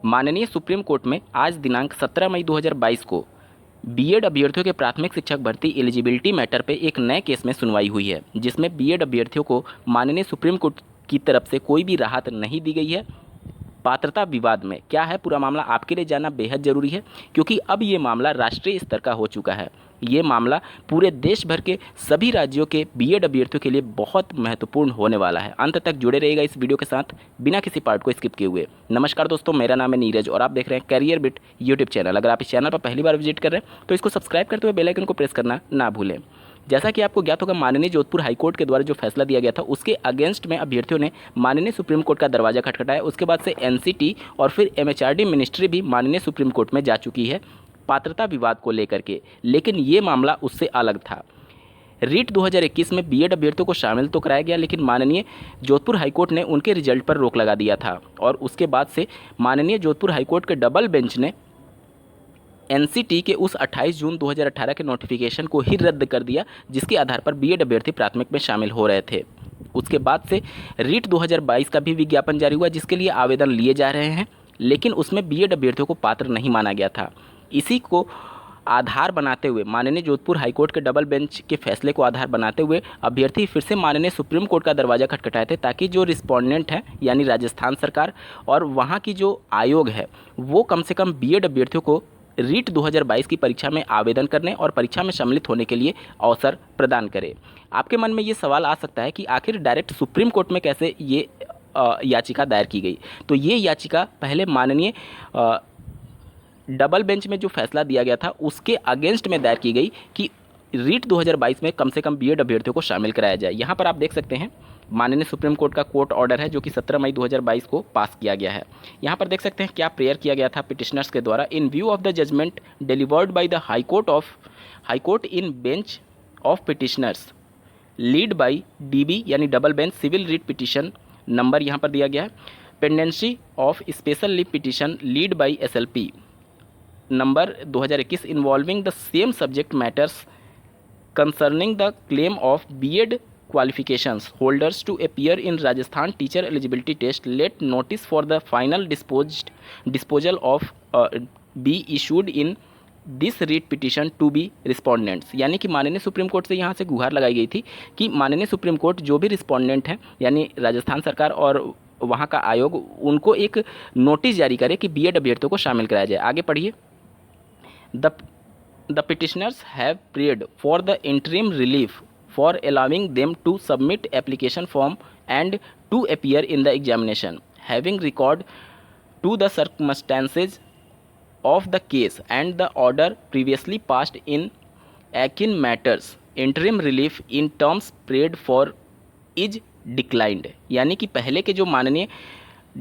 माननीय supreme court में आज दिनांक 17 मई 2022 को बीएड अभ्यर्थियों के प्राथमिक शिक्षक भर्ती एलिजिबिलिटी मैटर पे एक नए केस में सुनवाई हुई है, जिसमें बीएड अभ्यर्थियों को माननीय सुप्रीम कोर्ट की तरफ से कोई भी राहत नहीं दी गई है। पात्रता विवाद में क्या है पूरा मामला आपके लिए जानना बेहद ज़रूरी है, क्योंकि अब ये मामला राष्ट्रीय स्तर का हो चुका है। ये मामला पूरे देश भर के सभी राज्यों के बीएड अभ्यर्थियों के लिए बहुत महत्वपूर्ण होने वाला है। अंत तक जुड़े रहिएगा इस वीडियो के साथ बिना किसी पार्ट को स्किप किए हुए। नमस्कार दोस्तों, मेरा नाम है नीरज और आप देख रहे हैं करियर बिट यूट्यूब चैनल। अगर आप इस चैनल पर पहली बार विजिट कर रहे हैं तो इसको सब्सक्राइब करते हुए बेल आइकन को प्रेस करना ना भूलें। जैसा कि आपको ज्ञात होगा, माननीय जोधपुर हाईकोर्ट के द्वारा जो फैसला दिया गया था उसके अगेंस्ट में अभ्यर्थियों ने माननीय सुप्रीम कोर्ट का दरवाजा खटखटाया। उसके बाद से एनसीटी और फिर एमएचआरडी मिनिस्ट्री भी माननीय सुप्रीम कोर्ट में जा चुकी है पात्रता विवाद को लेकर के, लेकिन ये मामला उससे अलग था। रीट 2021 में बीएड अभ्यर्थियों को शामिल तो कराया गया, लेकिन माननीय जोधपुर हाईकोर्ट ने उनके रिजल्ट पर रोक लगा दिया था और उसके बाद से माननीय जोधपुर हाईकोर्ट के डबल बेंच ने एनसीटी के उस 28 जून 2018 के नोटिफिकेशन को ही रद्द कर दिया, जिसके आधार पर बीएड अभ्यर्थी प्राथमिक में शामिल हो रहे थे। उसके बाद से रीट 2022 का भी विज्ञापन जारी हुआ, जिसके लिए आवेदन लिए जा रहे हैं, लेकिन उसमें बीएड अभ्यर्थियों को पात्र नहीं माना गया था। इसी को आधार बनाते हुए माननीय जोधपुर हाईकोर्ट के डबल बेंच के फैसले को आधार बनाते हुए अभ्यर्थी फिर से माननीय सुप्रीम कोर्ट का दरवाजा खटखटाए थे, ताकि जो रिस्पोंडेंट हैं यानी राजस्थान सरकार और वहाँ की जो आयोग है वो कम से कम बीएड अभ्यर्थियों को रीट 2022 की परीक्षा में आवेदन करने और परीक्षा में सम्मिलित होने के लिए अवसर प्रदान करे। आपके मन में ये सवाल आ सकता है कि आखिर डायरेक्ट सुप्रीम कोर्ट में कैसे ये याचिका दायर की गई। तो ये याचिका पहले माननीय डबल बेंच में जो फैसला दिया गया था उसके अगेंस्ट में दायर की गई कि रीट 2022 में कम से कम बीएड अभ्यर्थियों को शामिल कराया जाए। यहाँ पर आप देख सकते हैं माननीय सुप्रीम कोर्ट का कोर्ट ऑर्डर है, जो कि 17 मई 2022 को पास किया गया है। यहाँ पर देख सकते हैं क्या प्रेयर किया गया था पिटिशनर्स के द्वारा। In view of the judgement delivered by the high court in bench of petitioners lead by DB यानी double bench civil writ petition number यहाँ पर दिया गया है। Pendency of special leave petition lead by SLP number 2021 involving the same subject matters concerning the claim of BEd qualifications holders to appear in Rajasthan teacher eligibility test. Let notice for the final disposal of be issued in this read petition to be respondents। यानी कि माननीय supreme court से यहाँ से गुहार लगाई गई थी कि माननीय सुप्रीम कोर्ट जो भी रिस्पोंडेंट हैं यानी राजस्थान सरकार और वहाँ का आयोग, उनको एक नोटिस जारी करे कि बीएड अभ्यर्थियों को शामिल कराया जाए। आगे पढ़िए। The petitioners have prayed for the interim relief for allowing them to submit application form and to appear in the examination, having regard to the circumstances of the case and the order previously passed in akin matters. Interim relief in terms prayed for is declined। यानी कि पहले के जो माननीय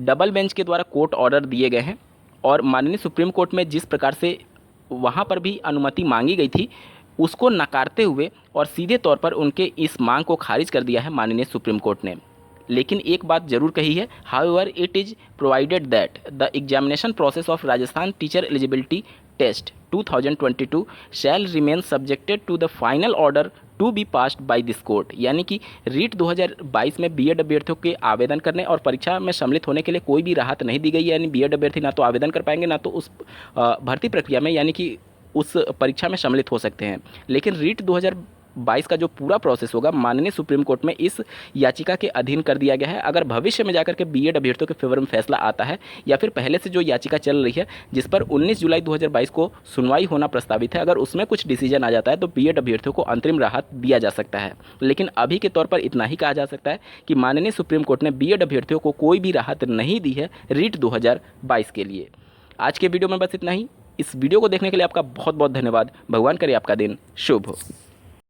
double bench के द्वारा court order दिए गए हैं और माननीय सुप्रीम कोर्ट में जिस प्रकार से वहाँ पर भी अनुमति मांगी गई थी, उसको नकारते हुए और सीधे तौर पर उनके इस मांग को खारिज कर दिया है माननीय सुप्रीम कोर्ट ने। लेकिन एक बात जरूर कही है, however it is provided that the examination process of Rajasthan teacher eligibility test 2022 shall remain subjected to the final order to be passed by this court. यानी कि रीट 2022 में बीएड अभ्यर्थियों के आवेदन करने और परीक्षा में सम्मिलित होने के लिए कोई भी राहत नहीं दी गई। यानी बीएड अभ्यर्थी ना तो आवेदन कर पाएंगे, ना तो उस भर्ती प्रक्रिया में यानी कि उस परीक्षा में सम्मिलित हो सकते हैं। लेकिन रीट 2022 का जो पूरा प्रोसेस होगा माननीय सुप्रीम कोर्ट में इस याचिका के अधीन कर दिया गया है। अगर भविष्य में जाकर के बीएड अभ्यर्थियों के फेवर में फैसला आता है या फिर पहले से जो याचिका चल रही है जिस पर 19 जुलाई 2022 को सुनवाई होना प्रस्तावित है, अगर उसमें कुछ डिसीजन आ जाता है तो बीएड अभ्यर्थियों को अंतरिम राहत दिया जा सकता है। लेकिन अभी के तौर पर इतना ही कहा जा सकता है कि माननीय सुप्रीम कोर्ट ने बीएड अभ्यर्थियों को कोई भी राहत नहीं दी है रीट 2022 के लिए। आज के वीडियो में बस इतना ही। इस वीडियो को देखने के लिए आपका बहुत बहुत धन्यवाद। भगवान करे आपका दिन शुभ हो।